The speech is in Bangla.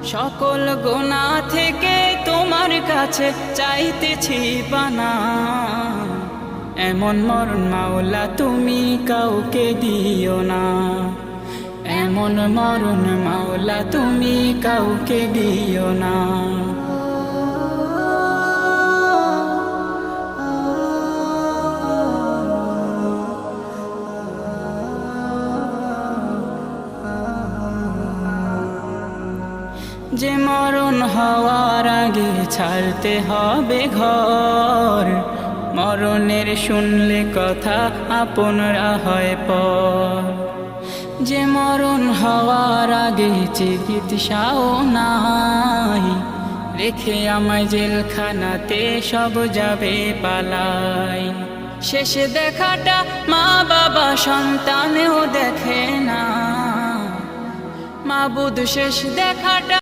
সকল গুনাহ থেকে তোমার কাছে চাইতেছি পানা। এমন মরণ মাওলা তুমি কাউকে দিও না, এমন মরণ মাওলা তুমি কাউকে দিও না। যে মরণ হওয়ার আগে ছাড়তে হবে ঘর, মরণের শুনলে কথা আপনরা হয় পর। যে মরণ হওয়ার আগে চিকিৎসাও নাই, রেখে আমায় জেলখানাতে সব যাবে পালাই। শেষ দেখাটা মা বাবা সন্তানেও দেখে না, মাবুদ শেষ দেখাটা